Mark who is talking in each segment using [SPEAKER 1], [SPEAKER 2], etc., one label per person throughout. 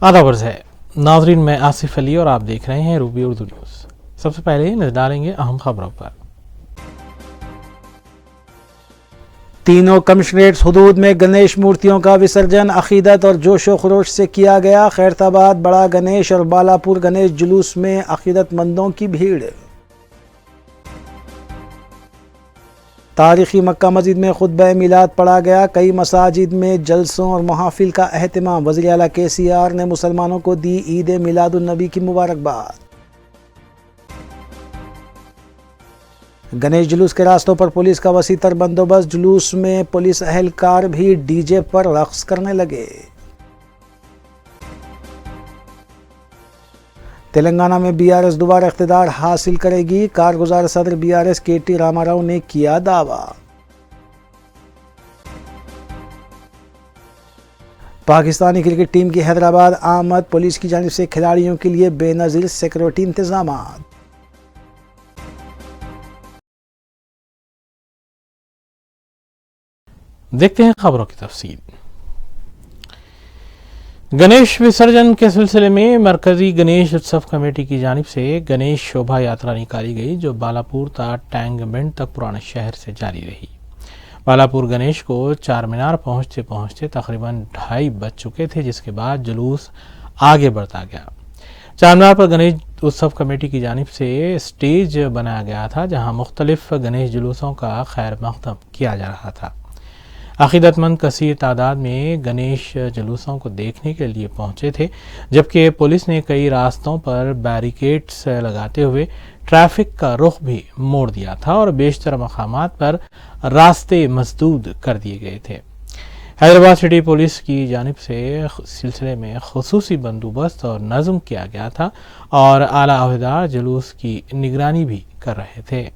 [SPEAKER 1] आदाब अर्ज़ है नाजरीन, मैं आसिफ अली और आप देख रहे हैं रूबी उर्दू न्यूज़। सबसे पहले नजर डालेंगे अहम खबरों पर।
[SPEAKER 2] तीनों कमिश्नरेट्स हुदूद में गणेश मूर्तियों का विसर्जन अकीदत और जोशो खरोश से किया गया। खैरताबाद बड़ा गणेश और बालापुर गणेश जुलूस में अकीदतमंदों की भीड़। तारीखी मक्का मस्जिद में खुतबा मिलाद पढ़ा गया। कई मसाजिद में जलसों और महाफिल का अहतमाम। वज़ीर आला KCR ने मुसलमानों को दी ईद मिलादुन नबी की मुबारकबाद। गणेश जुलूस के रास्तों पर पुलिस का वसी तर बंदोबस्त। जुलूस में पुलिस अहलकार भी DJ पर रक्स करने लगे। तेलंगाना में BRS दोबारा इख्तिदार हासिल करेगी। कारगुजार सदर BRS KT रामाराव ने किया दावा। पाकिस्तानी क्रिकेट टीम की हैदराबाद आमद। पुलिस की जानिब से खिलाड़ियों के लिए बेनज़ीर सिक्योरिटी इंतजाम।
[SPEAKER 1] देखते हैं खबरों की तफसील। गणेश विसर्जन के सिलसिले में मरकजी गणेश उत्सव कमेटी की जानिब से गणेश शोभा यात्रा निकाली गई, जो बालापुर ता टैंग बेंड तक पुराने शहर से जारी रही। बालापुर गणेश को चार मीनार पहुंचते पहुंचते तकरीबन 2:30 बज चुके थे, जिसके बाद जुलूस आगे बढ़ता गया। चार मीनार पर गणेश उत्सव कमेटी की जानिब से स्टेज बनाया गया था, जहां मुख्तलिफ गणेश जुलूसों का खैर मकदम किया जा रहा था। अकीदतमंद कसीर तादाद में गणेश जुलूसों को देखने के लिए पहुंचे थे, जबकि पुलिस ने कई रास्तों पर बैरिकेड्स लगाते हुए ट्रैफिक का रुख भी मोड़ दिया था और बेशतर मकामात पर रास्ते मसदूद कर दिए गए थे। हैदराबाद सिटी पुलिस की जानिब से सिलसिले में खुसूसी बंदोबस्त और नज़्म किया गया था और आला अहदेदार जुलूस की निगरानी भी कर रहे थे।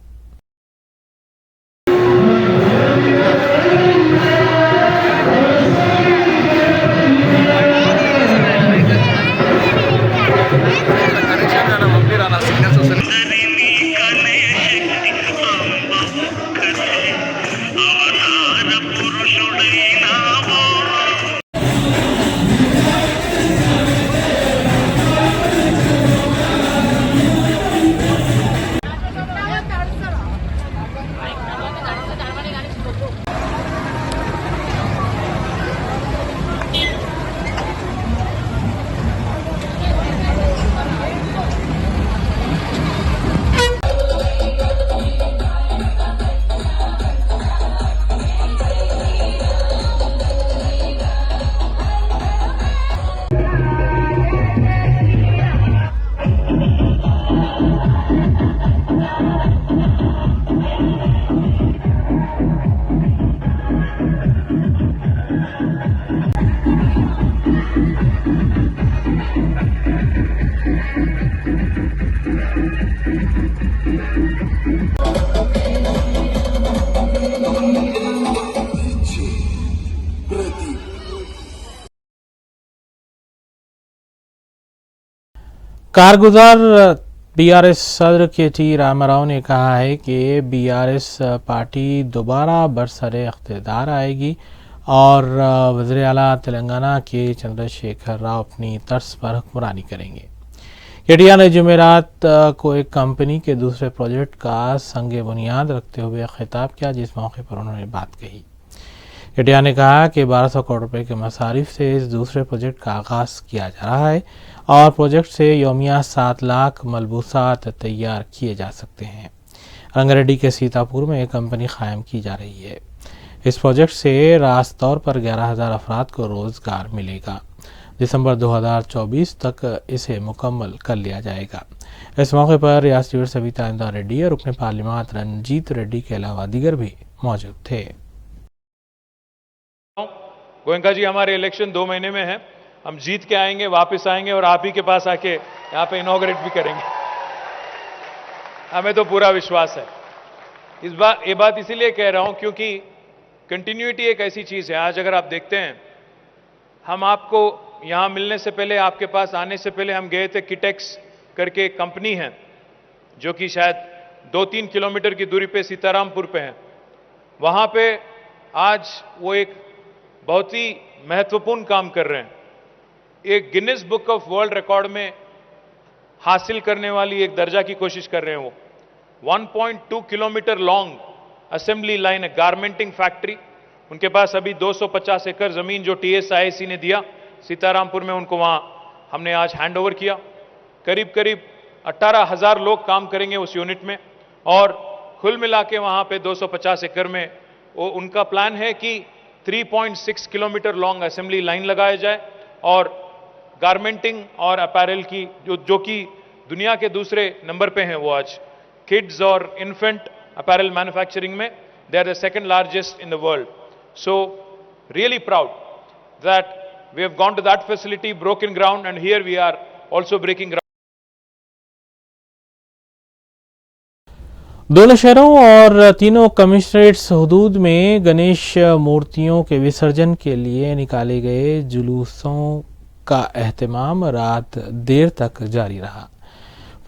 [SPEAKER 1] कारगुजार BRS सदर KT रामाराव ने कहा है कि BRS पार्टी दोबारा बरसरे इख्तिदार आएगी और वज़ीर आला तेलंगाना के चंद्रशेखर राव अपनी तर्ज पर हुक्मरानी करेंगे। KTR ने जुमेरात को एक कंपनी के दूसरे प्रोजेक्ट का संग बुनियाद रखते हुए खिताब किया, जिस मौके पर उन्होंने बात कही। KTR ने कहा कि 1200 करोड़ रुपए के मसारिफ से इस दूसरे प्रोजेक्ट का आगाज़ किया जा रहा है और प्रोजेक्ट से यौमिया 7 लाख मलबूसात तैयार किए जा सकते हैं। रंगारेड्डी के सीतापुर में एक कंपनी कायम की जा रही है। इस प्रोजेक्ट से रास तौर पर 11,000 अफराद को रोज़गार मिलेगा। दिसंबर 2024 तक इसे मुकम्मल कर लिया जाएगा। इस मौके पर रियासती सविता इंदा रेड्डी और रुकने पार्लियामात रंजीत रेड्डी के अलावा दीगर भी मौजूद थे।
[SPEAKER 3] गोयनका जी, हमारे इलेक्शन 2 महीने में है। हम जीत के आएंगे, वापस आएंगे और आप ही के पास आके यहाँ पे इनॉग्रेट भी करेंगे। हमें तो पूरा विश्वास है। ये बात इसीलिए कह रहा हूं क्योंकि कंटिन्यूटी एक ऐसी चीज है। आज अगर आप देखते हैं, हम आपको यहां मिलने से पहले, आपके पास आने से पहले हम गए थे किटेक्स करके एक कंपनी है जो कि शायद 2-3 किलोमीटर की दूरी पे सीतारामपुर पे है। वहां पे आज वो एक बहुत ही महत्वपूर्ण काम कर रहे हैं। एक Guinness book of world record में हासिल करने वाली एक दर्जा की कोशिश कर रहे हैं वो। 1.2 किलोमीटर लॉन्ग असेंबली लाइन है, गारमेंटिंग फैक्ट्री। उनके पास अभी 250 एकड़ जमीन जो TSIC ने दिया सीतारामपुर में, उनको वहां हमने आज हैंड ओवर किया। करीब करीब 18,000 लोग काम करेंगे उस यूनिट में, और कुल मिला के वहां पे 250 एकड़ में वो उनका प्लान है कि 3.6 किलोमीटर लॉन्ग असेंबली लाइन लगाया जाए, और गारमेंटिंग और अपैरल की जो कि दुनिया के दूसरे नंबर पे हैं वो आज, किड्स और इन्फेंट अपैरल मैन्युफैक्चरिंग में they are the second largest in the world. So really proud that we have gone to that facility, broken ground, and here we are also breaking ground.
[SPEAKER 1] दोनों शहरों और तीनों commissionerates हदूद में गणेश मूर्तियों के विसर्जन के लिए निकाले गए जुलूसों का एहतमाम रात देर तक जारी रहा।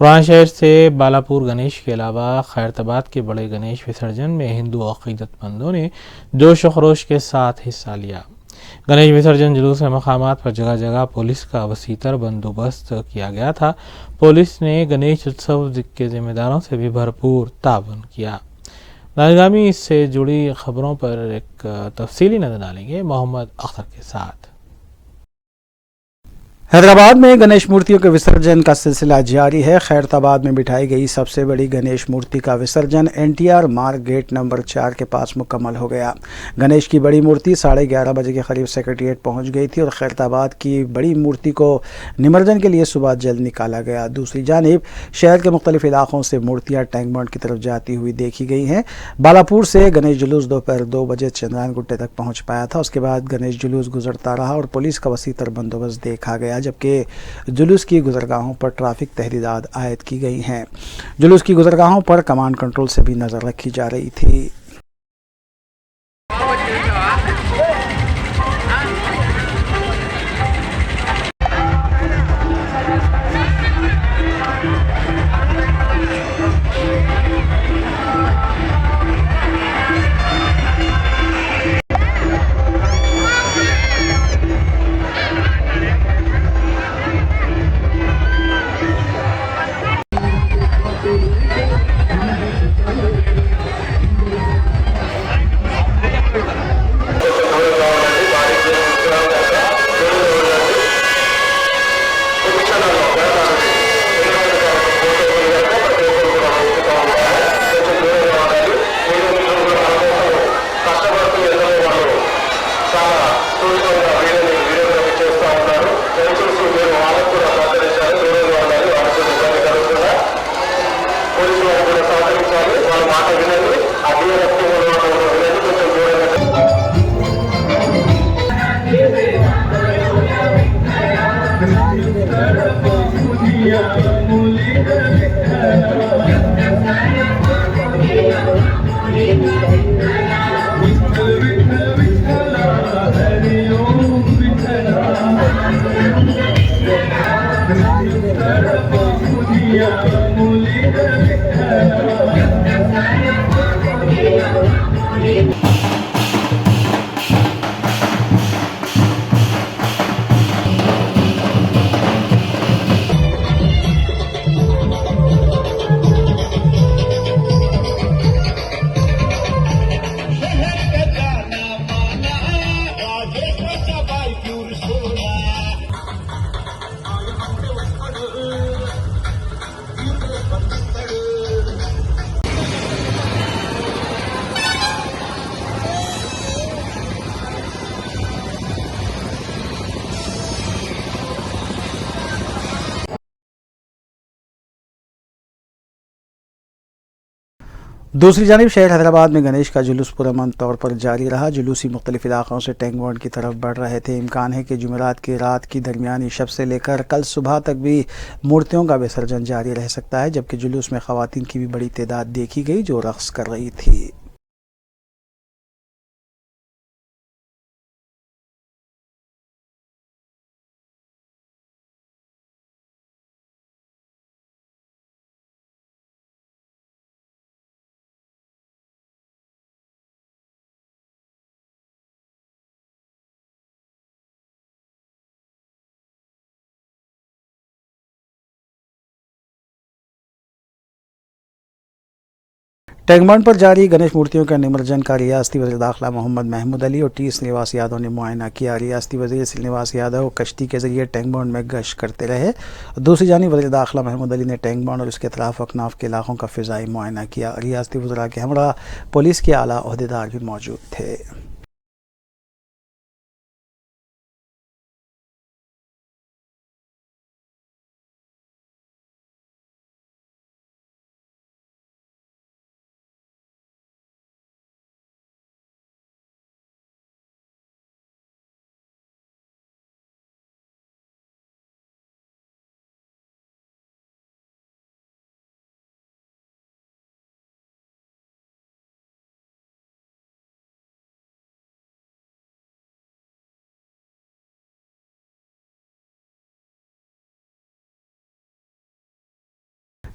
[SPEAKER 1] पुराना शहर से बालापुर गणेश के अलावा खैरताबाद के बड़े गणेश विसर्जन में हिंदू अकीदतमंदों ने जोश व खरोश के साथ हिस्सा लिया। गणेश विसर्जन जुलूस के मकामात पर जगह जगह पुलिस का वसीतर बंदोबस्त किया गया था। पुलिस ने गणेश उत्सव के जिम्मेदारों से भी भरपूर ताउन किया। नागामी इससे जुड़ी खबरों पर एक तफसीली नजर डालेंगे मोहम्मद अख्तर के साथ।
[SPEAKER 2] हैदराबाद में गणेश मूर्तियों के विसर्जन का सिलसिला जारी है। खैरताबाद में बिठाई गई सबसे बड़ी गणेश मूर्ति का विसर्जन NTR मार्ग गेट नंबर 4 के पास मुकम्मल हो गया। गणेश की बड़ी मूर्ति 11:30 बजे के करीब सेक्रेटेरिएट पहुंच गई थी और खैरताबाद की बड़ी मूर्ति को निमज्जन के लिए सुबह जल्द निकाला गया। दूसरी जानिब शहर के मुख्तलिफ इलाकों से मूर्तियाँ टैंक बंड की तरफ जाती हुई देखी गई हैं। बालापुर से गणेश जुलूस दोपहर 2 बजे चंद्रायन गुट्टे तक पहुँच पाया था। उसके बाद गणेश जुलूस गुजरता रहा और पुलिस का वसीतर बंदोबस्त देखा गया, जबकि जुलूस की गुजरगाहों पर ट्रैफिक तहदीदात आयद की गई हैं। जुलूस की गुजरगाहों पर कमांड कंट्रोल से भी नज़र रखी जा रही थी। दूसरी जानिब शहर हैदराबाद में गणेश का जुलूस पुरअमन तौर पर जारी रहा। जुलूसी मुख्तलिफ इलाकों से टैंक बंड की तरफ बढ़ रहे थे। इम्कान है कि जुमेरात की रात की दरमियानी शब से लेकर कल सुबह तक भी मूर्तियों का विसर्जन जारी रह सकता है, जबकि जुलूस में ख़वातीन की भी बड़ी तादाद देखी गई जो रक़्स कर रही थी। टैंगबंड पर जारी गणेश मूर्तियों का निमज्जन का रियासती वज़ीर दाखिला मोहम्मद महमूद अली और टी श्रीनिवास यादव ने मुआयना किया। रियासती वज़ीर श्रीनिवास यादव कश्ती के जरिए टैंगबंड में गश्त करते रहे। दूसरी जानिब वज़ीर दाखिला महमूद अली ने टैंगबंड और उसके अतराफ अकनाफ के इलाकों का फ़िज़ाई मुआयना किया। रियासती वज़रा के हमरा पुलिस के आला ओहदेदार भी मौजूद थे।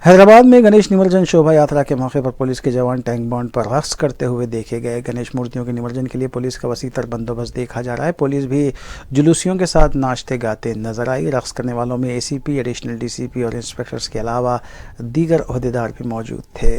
[SPEAKER 2] हैदराबाद में गणेश निमज्जन शोभा यात्रा के मौके पर पुलिस के जवान टैंगबंड पर रक्स करते हुए देखे गए। गणेश मूर्तियों के निमज्जन के लिए पुलिस का वसीतर बंदोबस्त देखा जा रहा है। पुलिस भी जुलूसियों के साथ नाचते गाते नजर आई। रक्स करने वालों में एसीपी, एडिशनल डीसीपी और इंस्पेक्टर्स के अलावा दीगर ओहदेदार भी मौजूद थे।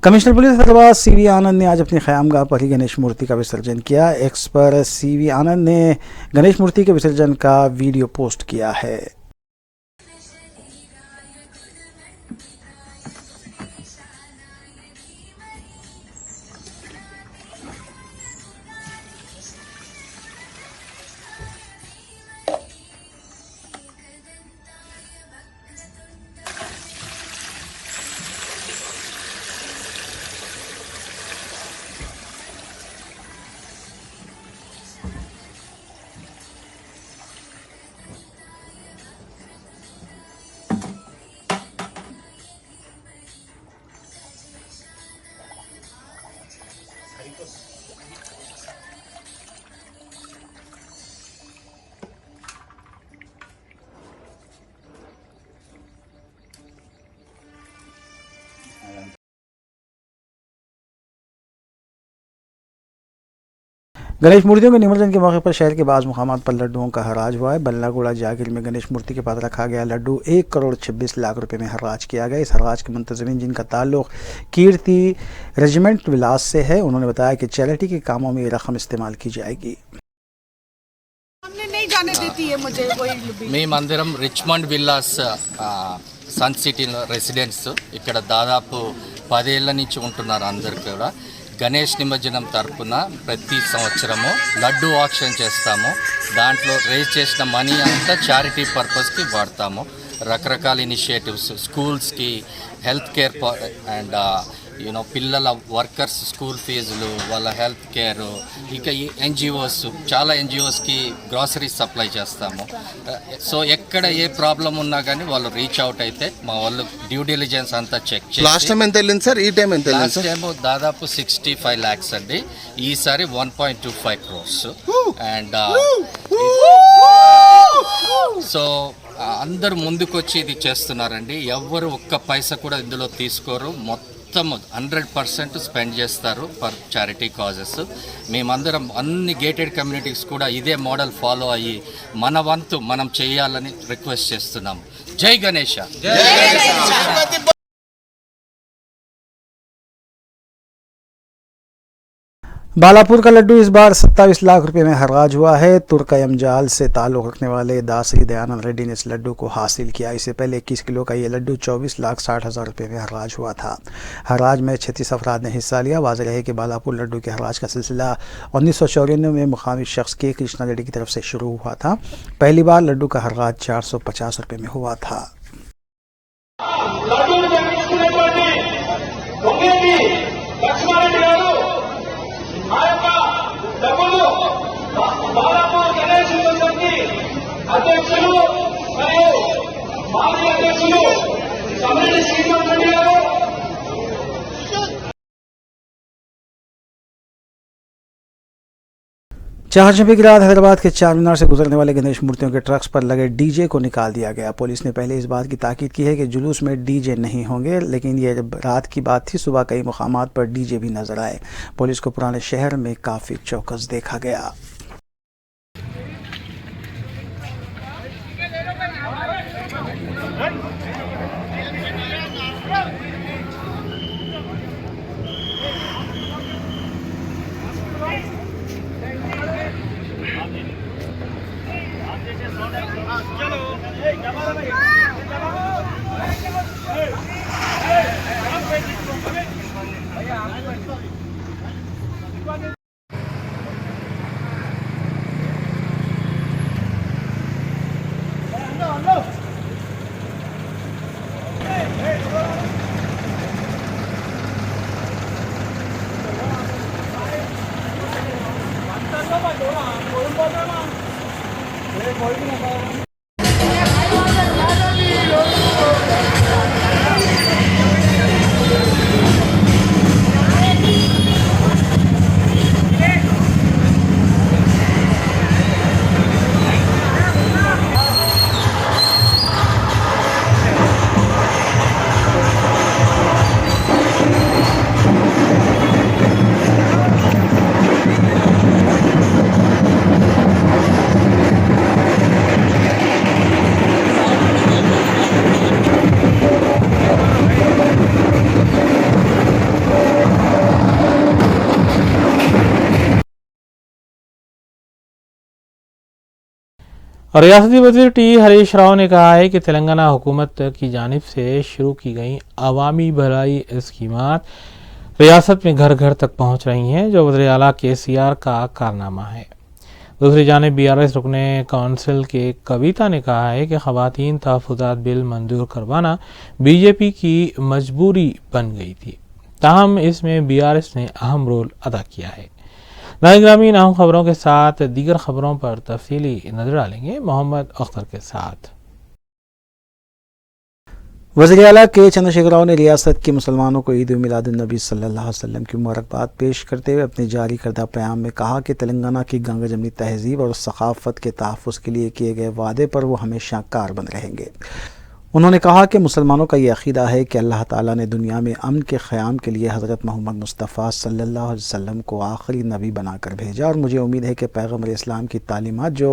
[SPEAKER 2] कमिश्नर पुलिस हैदराबाद सीवी आनंद ने आज अपनी ख़यामगाह पर ही गणेश मूर्ति का विसर्जन किया। एक्स पर सीवी आनंद ने गणेश मूर्ति के विसर्जन का वीडियो पोस्ट किया है। गणेश मूर्तियों के निमज्जन के मौके पर शहर के बाज़ मुकामात पर लड्डुओं का हराज हुआ है। बल्लागुड़ा जागिर में गणेश मूर्ति के पास रखा गया लड्डू 1 करोड़ 26 लाख रुपए में हराज किया गया। इस हराज के मुंतज़मीन जिनका ताल्लुक कीर्ति रेजिमेंट विलास से है, उन्होंने बताया कि चैरिटी के कामों में ये रकम इस्तेमाल की जाएगी।
[SPEAKER 4] नहीं जाने देती है मुझे कोई।
[SPEAKER 5] మేమందరం Richmond villas Sun City residents ఇక్కడ దాదాపు 10 ఏళ్ల నుంచి ఉంటున్నారు అందరు కూడా। గణేష్ నిమజ్జనం తరపున ప్రతి సంవత్సరము లడ్డు ఆక్షన్ చేస్తాము. దాంట్లో రేజ్ చేసిన మనీ అంతా చారిటీ పర్పస్కి వాడతాము. రకరకాల ఇనిషియేటివ్స్ స్కూల్స్కి, హెల్త్ కేర్ అండ్ పిల్లల వర్కర్స్ స్కూల్ ఫీజులు, వాళ్ళ హెల్త్ కేర్, ఇంకా ఈ ఎన్జిఓస్, చాలా ఎన్జిఓస్కి గ్రాసరీస్ సప్లై చేస్తాము. సో ఎక్కడ ఏ ప్రాబ్లం ఉన్నా కానీ వాళ్ళు రీచ్ అవుట్ అయితే మా వాళ్ళు డ్యూ డిలిజెన్స్ అంతా చెక్ చేసి.
[SPEAKER 6] లాస్ట్ టైం ఎంత వెళ్ళింది సార్? ఈ టైం ఎంత వెళ్ళింది?
[SPEAKER 5] లాస్ట్ టైం దాదాపు 65 lakhs అండి. ఈసారి 1.25 crores. అండ్ సో అందరూ ముందుకొచ్చి ఇది చేస్తున్నారండి. ఎవ్వరు ఒక్క పైసా కూడా ఇందులో తీసుకోరు. మొత్తం 100% స్పెండ్ చేస్తారు ఫర్ చారిటీ కాజెస్. మేమందరం అన్ని గేటెడ్ కమ్యూనిటీస్ కూడా ఇదే మోడల్ ఫాలో అయ్యి మన వంతు మనం చేయాలని రిక్వెస్ట్ చేస్తున్నాము. జై గణేష.
[SPEAKER 2] बालापुर का लड्डू इस बार 27 लाख रुपए में हराज हुआ है। तुर्कयम जाल से ताल्लुक़ रखने वाले दासरी दयानंद रेड्डी ने इस लड्डू को हासिल किया। इससे पहले 21 किलो का ये लड्डू 24,60,000 रुपये में हराज हुआ था। हराज में 36 अफराद ने हिस्सा लिया। वाज़ेह है कि बालापुर लड्डू के हराज का सिलसिला 1994 में मुकामी शख्स के कृष्णा रेड्डी की तरफ से शुरू हुआ था। पहली बार लड्डू का हराज 450 रुपये में हुआ था।
[SPEAKER 7] బాలాపూర్ గణేష్ యూనివర్సిటీ అధ్యక్షులు మరియు మాజీ అధ్యక్షులు సమ్మిళి శ్రీకాంత్ రెడ్డి గారు.
[SPEAKER 2] चारशंबे की रात हैदराबाद के चार मीनार से गुजरने वाले गणेश मूर्तियों के ट्रक्स पर लगे डीजे को निकाल दिया गया। पुलिस ने पहले इस बात की ताकीद की है कि जुलूस में डीजे नहीं होंगे, लेकिन ये रात की बात थी। सुबह कई मुकामात पर डीजे भी नजर आए। पुलिस को पुराने शहर में काफी चौकस देखा गया।
[SPEAKER 1] और रियासती वज़ीर टी हरीश राव ने कहा है कि तेलंगाना हुकूमत की जानिब से शुरू की गई अवामी भलाई स्कीमात रियासत में घर घर तक पहुँच रही हैं, जो वज़ीर आला KCR का कारनामा है। दूसरी जानिब BRS रुकने काउंसिल के कविता ने कहा है कि ख़वातीन तहफ़्फ़ुज़ात बिल मंजूर करवाना BJP की मजबूरी बन गई थी, ताहम इसमें BRS ने अहम रोल अदा किया है। नाज़रीन, अहम खबरों के साथ दीगर खबरों पर तफसीली नजर डालेंगे मोहम्मद अख्तर के साथ।
[SPEAKER 2] वज़ीर आला के चंद्रशेखर राव ने रियासत के मुसलमानों को ईद मिलादुन नबी सल्लल्लाहु अलैहि वसल्लम की मुबारकबाद पेश करते हुए अपने जारी करदा प्याम में कहा कि तेलंगाना की गंगा जमनी तहजीब और सकाफत के तहफ़्फ़ुज़ के लिए किए गए वादे पर वो हमेशा कारबंद रहेंगे। उन्होंने कहा कि मुसलमानों का ये अक़ीदा है कि अल्लाह ताला ने दुनिया में अमन के क़याम के लिए हज़रत मोहम्मद मुस्तफ़ा सल्लल्लाहु अलैहि वसल्लम को आखिरी नबी बनाकर भेजा, और मुझे उम्मीद है कि पैगम्बर इस्लाम की तालीमात जो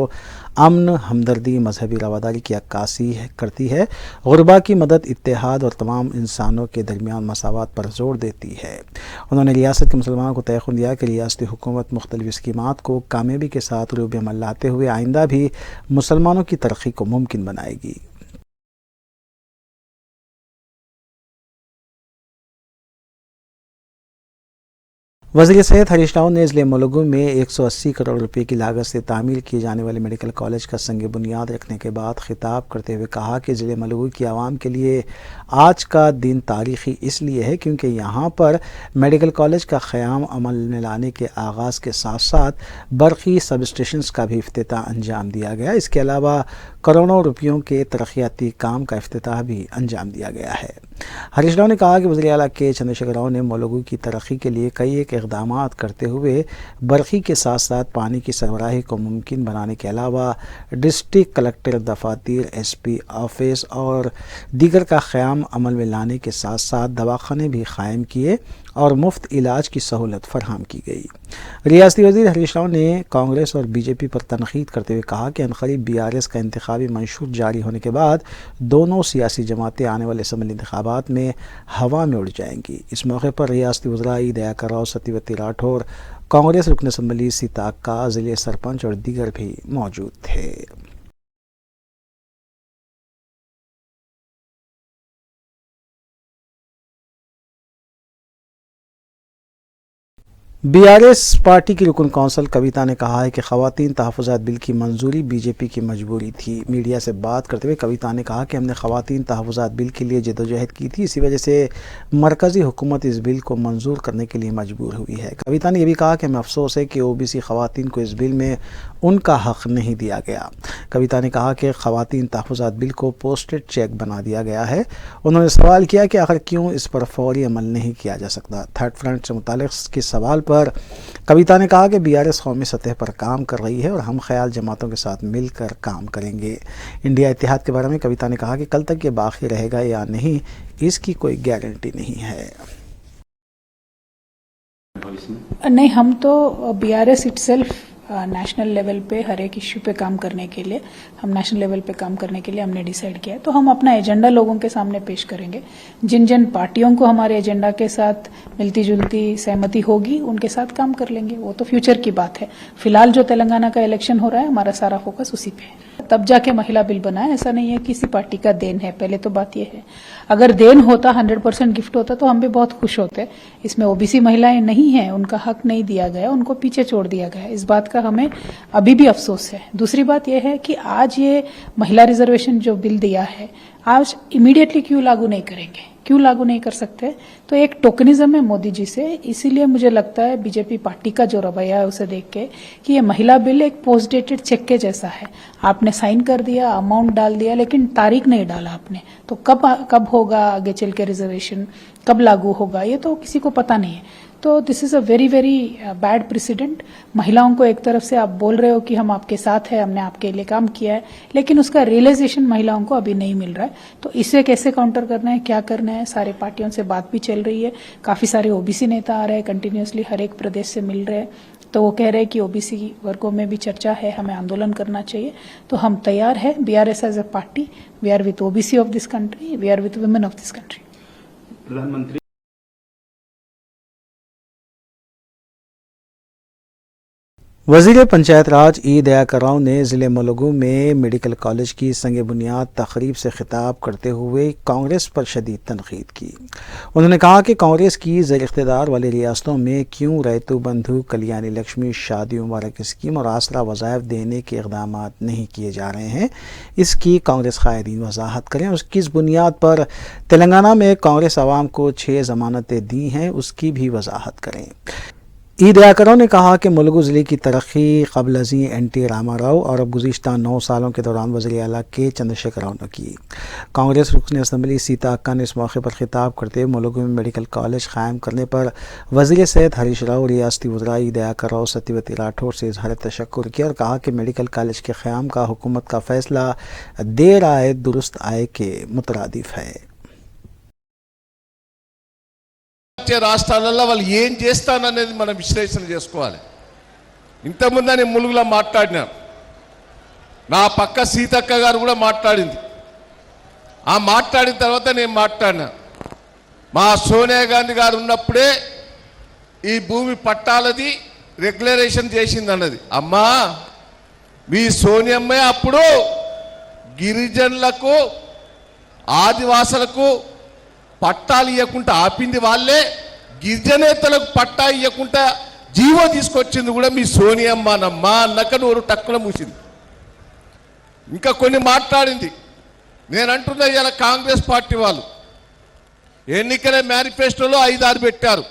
[SPEAKER 2] अमन, हमदर्दी, मजहबी रवादारी की अक्कासी करती है, गुरबा की मदद, इत्तेहाद और तमाम इंसानों के दरमियान मसावत पर जोर देती है। उन्होंने रियासत के मुसलमानों को तयक़ुन दिया कि रियासती हुकूमत मुख्तलिफ़ स्कीमात को कामयाबी के साथ रूब अमल लाते हुए आइंदा भी मुसलमानों की तरक्की को मुमकिन बनाएगी। वज़ीर सेहत हरीश राव ने ज़िले मुलुगु में 180 करोड़ रुपए की लागत से तामीर किए जाने वाले मेडिकल कॉलेज का संग बुनियाद रखने के बाद खिताब करते हुए कहा कि ज़िले मुलुगु की आवाम के लिए आज का दिन तारीख़ी इसलिए है क्योंकि यहाँ पर मेडिकल कॉलेज का क़याम अमल में लाने के आगाज़ के साथ साथ बरक़ी सब स्टेशंस का भी इफ्तिताह अंजाम दिया गया। इसके अलावा करोड़ों रुपयों के तरक्याती काम का इफ्तिताह भी अंजाम दिया गया है। हरीश राव ने कहा कि वज़ीर आला के चंद्रशेखर राव ने मुलुगु की तरक्की के लिए कई एक इक़दामात करते हुए बरक़ी के साथ साथ पानी की सरबराही को मुमकिन बनाने के अलावा डिस्ट्रिक्ट कलेक्टर दफातर SP ऑफिस और दीगर का क़याम अमल में लाने के साथ साथ दवाखाने भी कायम किए और मुफ्त इलाज की सहूलत फराहम की गई। रियासती वज़ीर हरीश राव ने कांग्रेस और BJP पर तनकीद करते हुए कहा कि अनक़रीब BRS का इंतखाबी मंशूर जारी होने के बाद दोनों सियासी जमातें आने वाले असम्बली इंतखाबात में हवा में उड़ जाएंगी। इस मौके पर रियासती वज़रा दयाकर राव, सत्यवती राठौर, कांग्रेस रुकन असम्बली सीता अक्का, ज़िले सरपंच और दीगर भी मौजूद थे। BRS पार्टी की रुकन कौंसल कविता ने कहा है कि ख़वातीन तहफ़्फ़ुज़ात बिल की मंजूरी BJP की मजबूरी थी। मीडिया से बात करते हुए कविता ने कहा कि हमने ख़वातीन तहफ़्फ़ुज़ात बिल के लिए जदोजहद की थी, इसी वजह से मरकज़ी हुकूमत इस बिल को मंजूर करने के लिए मजबूर हुई है। कविता ने यह भी कहा कि हमें अफसोस है कि OBC ख़वातीन को इस बिल में उनका हक़ नहीं दिया गया। कविता ने कहा कि ख़वातीन तहफ़्फ़ुज़ात बिल को पोस्टेड चेक बना दिया गया है। उन्होंने सवाल किया कि आखिर क्यों इस पर फौरी अमल नहीं किया जा सकता। थर्ड फ्रंट से मुताल्लिक़ के सवाल पर कविता ने कहा कि BRS कौमी सतह पर काम कर रही है और हम ख्याल जमातों के साथ मिलकर काम करेंगे। इंडिया इत्तेहाद के बारे में कविता ने कहा कि कल तक ये बाकी रहेगा या नहीं, इसकी कोई गारंटी नहीं है।
[SPEAKER 4] नहीं, हम तो BRS इटसेल्फ नेशनल लेवल पे हर एक इश्यू पे काम करने के लिए, हम नेशनल लेवल पे काम करने के लिए हमने डिसाइड किया है। तो हम अपना एजेंडा लोगों के सामने पेश करेंगे। जिन जिन पार्टियों को हमारे एजेंडा के साथ मिलती जुलती सहमति होगी उनके साथ काम कर लेंगे। वो तो फ्यूचर की बात है। फिलहाल जो तेलंगाना का इलेक्शन हो रहा है, हमारा सारा फोकस उसी पे है। तब जाके महिला बिल बना है, ऐसा नहीं है किसी पार्टी का देन है। पहले तो बात यह है, अगर देन होता 100% गिफ्ट होता तो हम भी बहुत खुश होते। इसमें OBC महिलाएं नहीं हैं, उनका हक नहीं दिया गया, उनको पीछे छोड़ दिया गया। इस बात का हमें अभी भी अफसोस है। दूसरी बात यह है कि आज ये महिला रिजर्वेशन जो बिल दिया है, आज इमीडिएटली क्यों लागू नहीं करेंगे, क्यों लागू नहीं कर सकते? तो एक टोकनिज्म है मोदी जी से। इसीलिए मुझे लगता है BJP पार्टी का जो रवैया है उसे देख के कि ये महिला बिल एक पोस्ट डेटेड चेक के जैसा है। आपने साइन कर दिया, अमाउंट डाल दिया, लेकिन तारीख नहीं डाला आपने। तो कब होगा आगे चल के रिजर्वेशन, कब लागू होगा, ये तो किसी को पता नहीं है। तो this is a very very bad president. महिलाओं को एक तरफ से आप बोल रहे हो कि हम आपके साथ हैं, हमने आपके लिए काम किया है, लेकिन उसका रियलाइजेशन महिलाओं को अभी नहीं मिल रहा है। तो इसे कैसे काउंटर करना है, क्या करना है, सारे पार्टियों से बात भी चल रही है। काफी सारे OBC नेता आ रहे हैं, कंटिन्यूसली हर एक प्रदेश से मिल रहे हैं। तो वो कह रहे हैं कि OBC वर्गों में भी चर्चा है, हमें आंदोलन करना चाहिए। तो हम तैयार है। BRS as a party, we are with OBC of this country, we are with women of this country.
[SPEAKER 8] प्रधानमंत्री
[SPEAKER 2] वज़ीर पंचायत राज दयाकर राव ने ज़िले मुलुगु में मेडिकल कॉलेज की संग बुनियाद तकरीब से खिताब करते हुए कांग्रेस पर शदीद तनकीद की। उन्होंने कहा कि कांग्रेस की ज़ेर इख्तियार वाली रियासतों में क्यों रैतु बंधु, कल्याणी लक्ष्मी, शादी मुबारक स्कीम और आसरा वज़ाइफ देने के इक़दाम नहीं किए जा रहे हैं, इसकी कांग्रेस कायदीन वजाहत करें। उसकी इस बुनियाद पर तेलंगाना में कांग्रेस आवाम को 6 ज़मानतें दी हैं, उसकी भी वजाहत करें। दयाकर राव ने कहा कि मुलुगु ज़िले की तरक्की क़ब्ल अज़ीं NT रामाराव और अब गुज़िश्ता 9 सालों के दौरान वज़ीर आला के चंद्रशेखर राव ने की। कांग्रेस रुकन असम्बली सीता अक्का ने इस मौके पर खिताब करते हुए मुलुगु में मेडिकल कॉलेज क़ायम करने पर वज़ीर सेहत हरीश राव, रियासती वज़रा दयाकर राव, सत्यवती राठौर से इज़हार तशक्कुर किया और कहा कि मेडिकल कॉलेज के क़याम का हुकूमत का फ़ैसला देर आए दुरुस्त आए के मुतरादिफ है।
[SPEAKER 9] రాష్ట్రాలలో వాళ్ళు ఏం చేస్తాననేది మనం విశ్లేషణ చేసుకోవాలి. ఇంతకుముందు నేను ములుగులో మాట్లాడినా, నా పక్క సీతక్క గారు కూడా మాట్లాడింది. ఆ మాట్లాడిన తర్వాత నేను మాట్లాడినా, మా సోనియా గాంధీ గారు ఉన్నప్పుడే ఈ భూమి పట్టాలది రెగ్యులరేషన్ చేసిందన్నది. అమ్మా, మీ సోనియమ్మే అప్పుడు గిరిజనులకు, ఆదివాసులకు పట్టాలు ఇవ్వకుండా ఆపింది వాళ్ళే, గిరిజనేతలకు పట్టా ఇవ్వకుండా జీవో తీసుకొచ్చింది కూడా మీ సోనియమ్మనమ్మ అన్నక నోరు టక్కున మూసింది. ఇంకా కొన్ని మాట్లాడింది. నేను అంటున్నా ఇలా కాంగ్రెస్ పార్టీ వాళ్ళు ఎన్నికల మేనిఫెస్టోలో 5-6 పెట్టారు.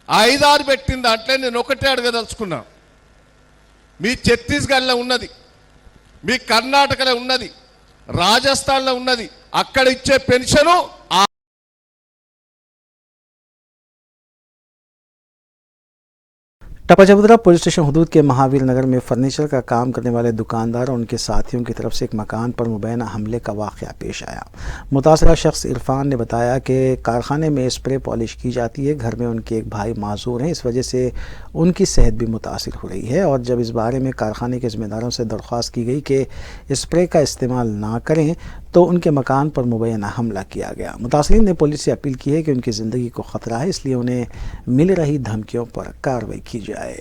[SPEAKER 9] ఆ 5-6 పెట్టిన దాంట్లో నేను ఒకటే అడగదలుచుకున్నా. మీ ఛత్తీస్గఢ్లో ఉన్నది, మీ కర్ణాటకలో ఉన్నది, రాజస్థాన్లో ఉన్నది, అక్కడ ఇచ్చే పెన్షను
[SPEAKER 2] टपाचबुद्रा पुलिस स्टेशन हुदूद के महावीर नगर में फर्नीचर का काम करने वाले दुकानदार और उनके साथियों की तरफ से एक मकान पर मुबैना हमले का वाक़या पेश आया। मुतासरा शख्स इरफान ने बताया कि कारखाने में स्प्रे पॉलिश की जाती है। घर में उनके एक भाई माजूर हैं, इस वजह से उनकी सेहत भी मुतासिर हो रही है और जब इस बारे में कारखाने के ज़िम्मेदारों से दरख्वास्त की गई कि स्प्रे का इस्तेमाल ना करें तो उनके मकान पर मुबैना हमला किया गया। मुतासरीन ने पुलिस से अपील की है कि उनकी ज़िंदगी को ख़तरा है, इसलिए उन्हें मिल रही धमकियों पर कार्रवाई की जाए।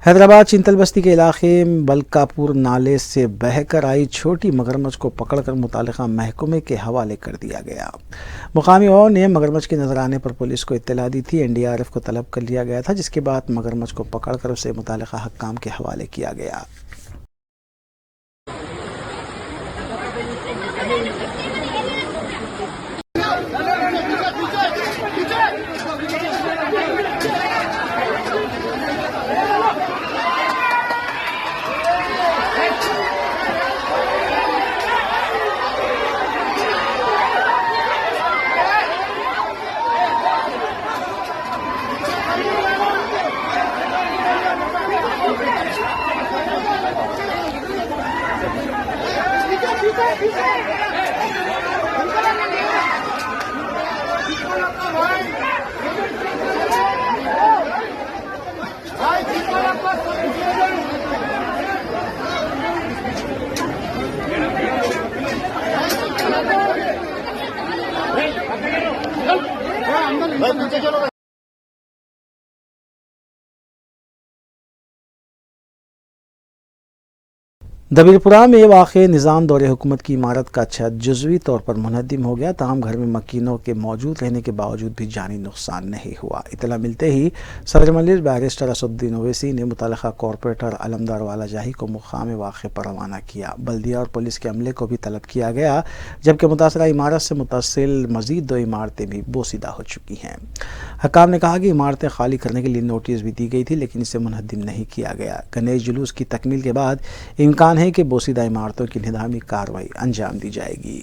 [SPEAKER 2] हैदराबाद चिंतल बस्ती के इलाके बलकापुर नाले से बहकर आई छोटी मगरमच्छ को पकड़कर मुतालिका महकमे के हवाले कर दिया गया। मुकामी और ने मगरमच्छ के नजर आने पर पुलिस को इत्तला दी थी। एनडीआरएफ को तलब कर लिया गया था, जिसके बाद मगरमच्छ को पकड़कर उसे मुतालिका हक्काम के हवाले किया गया। दबीरपुरा में वाक़ निज़ाम दौरे हुकूमत की इमारत का छत जुज़वी तौर पर मुनहदिम हो गया। ताहम घर में मकीनों के मौजूद रहने के बावजूद भी जानी नुकसान नहीं हुआ। इतला मिलते ही सदर मजलिस बैरिस्टर असदुद्दीन ओवैसी ने मुतल्लिक़ा कॉरपोरेटर अलमदार वाला जाही को मुक़ाम वाक़े पर रवाना किया। बल्दिया और पुलिस के अमले को भी तलब किया गया, जबकि मुतासरा इमारत से मुतसिल मज़ीद 2 इमारतें भी बोसीदा हो चुकी हैं। हकाम ने कहा कि इमारतें खाली करने के लिए नोटिस भी दी गई थी, लेकिन इसे मुनहदिम नहीं किया गया। गणेश जुलूस की तकमील के बाद इम्कान है कि बोसीदा इमारतों की निज़ामी कार्रवाई अंजाम दी जाएगी।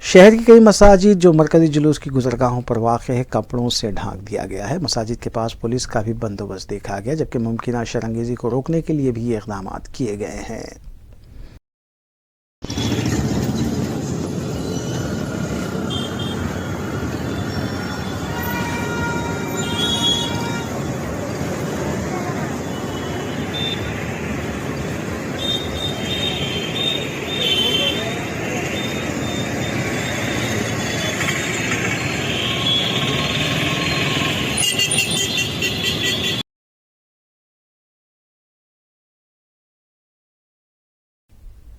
[SPEAKER 2] शहर की कई मसाजिद जो मरकजी जुलूस की गुजरगाहों पर वाक़ है, कपड़ों से ढांक दिया गया है। मसाजिद के पास पुलिस का भी बंदोबस्त देखा गया, जबकि मुमकिन शरंगेज़ी को रोकने के लिए भी इक़दाम किए गए हैं।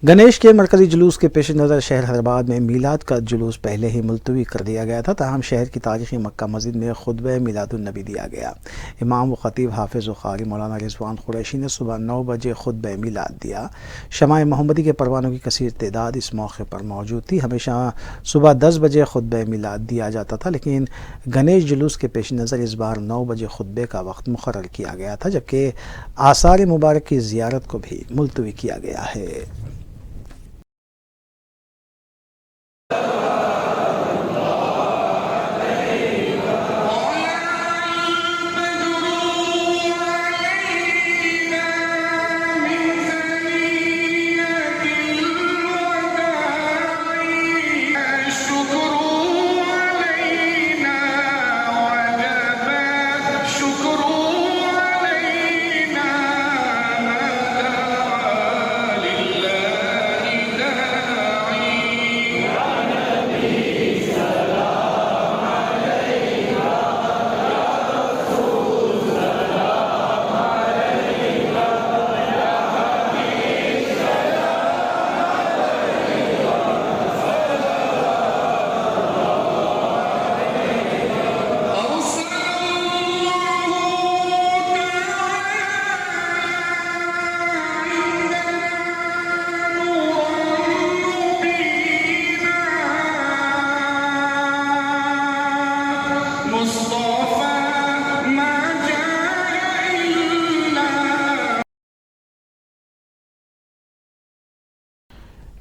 [SPEAKER 2] गणेश के मरकजी जुलूस के पेश नज़र शहर हैदराबाद में मीलाद का जुलूस पहले ही मुलतवी कर दिया गया था, ताहम शहर की तारीखी मक्का मस्जिद में खुतबा मिलादुन्नबी दिया गया। इमाम व खतीब हाफिज़ व क़ारी मौलाना रिजवान कुरैशी ने सुबह 9 बजे खुतबा मिलाद दिया। शमाए मोहम्मदी के परवानों की कसीर तादाद इस मौके पर मौजूद थी। हमेशा सुबह 10 बजे खुतबा मिलाद दिया जाता था, लेकिन गणेश जुलूस के पेश नज़र इस बार 9 बजे खुतबे का वक्त मुकर्रर किया गया था, जबकि आसार मुबारक की ज़ियारत को भी मुलतवी किया गया है।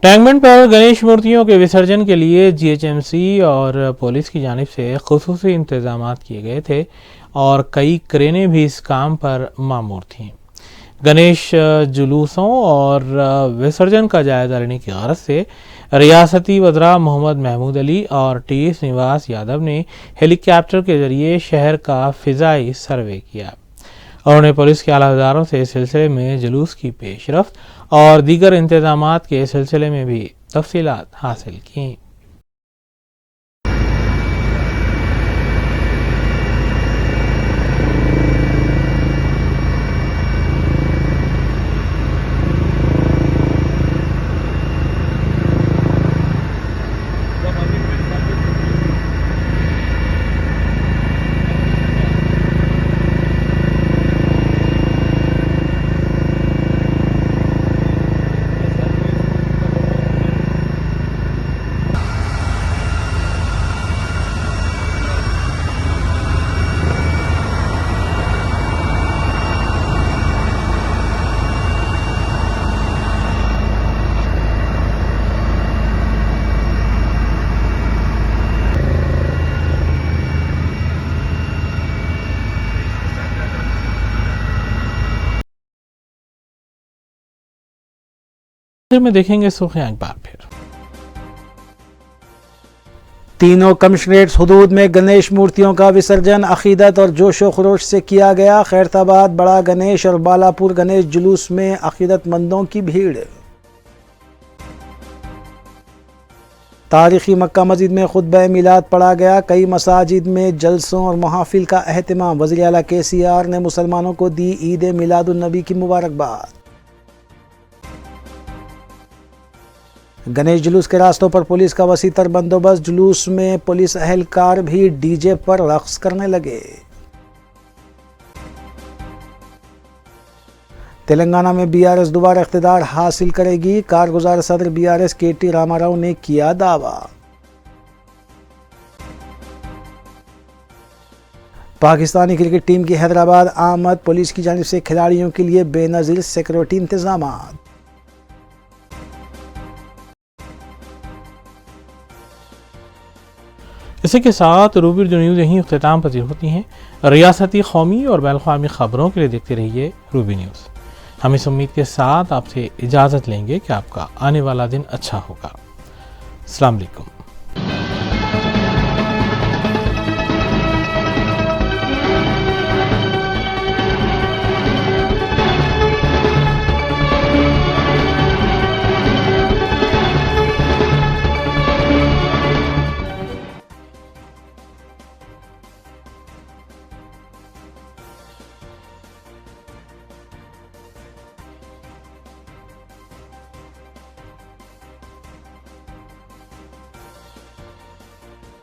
[SPEAKER 1] टैंकबंड पर गणेश मूर्तियों के विसर्जन के लिए जीएचएमसी और पुलिस की जानिब से खुसूसी इंतजाम किए गए थे और कई क्रेनें भी इस काम पर मामूर थीं। गणेश जुलूसों और विसर्जन का जायजा लेने की गरज से रियासती वज़रा मोहम्मद महमूद अली और टीएस निवास यादव ने हेलीकॉप्टर के जरिए शहर का फ़िज़ाई सर्वे किया। उन्होंने पुलिस के आला हज़ारों से इस सिलसिले में जुलूस की पेशरफ्त और दीगर इंतजामात के सिलसिले में भी तफसीलात हासिल की। में देखेंगे सुर्खियां एक बार फिर।
[SPEAKER 2] तीनों कमिश्नरेट्स हुदूद में गणेश मूर्तियों का विसर्जन अकीदत और जोश व खरोश से किया गया। खैरताबाद बड़ा गणेश और बालापुर गणेश जुलूस में अकीदतमंदों की भीड़। तारीखी मक्का मस्जिद में खुतबा मिलाद पढ़ा गया। कई मसाजिद में जलसों और महाफिल का अहतमाम। वज़ीर आला KCR ने मुसलमानों को दी ईद मिलादुन्नबी की मुबारकबाद। गणेश जुलूस के रास्तों पर पुलिस का वसी तर बंदोबस्त। जुलूस में पुलिस अहलकार भी डीजे पर रक्स करने लगे। तेलंगाना में BRS दोबारा इख्तिदार हासिल करेगी। कारगुजार सदर BRS KT रामाराव ने किया दावा। पाकिस्तानी क्रिकेट टीम की हैदराबाद आमद। पुलिस की जानिब से खिलाड़ियों के लिए बेनज़ीर सिक्योरिटी इंतजामात।
[SPEAKER 1] इसी के साथ रूबी जो न्यूज़ यहीं इख्तिताम पजीर होती हैं। रियासती, कौमी और बैनुल-अक़वामी खबरों के लिए देखते रहिए रूबी न्यूज़। हम इस उम्मीद के साथ आपसे इजाज़त लेंगे कि आपका आने वाला दिन अच्छा होगा। अस्सलाम वालेकुम।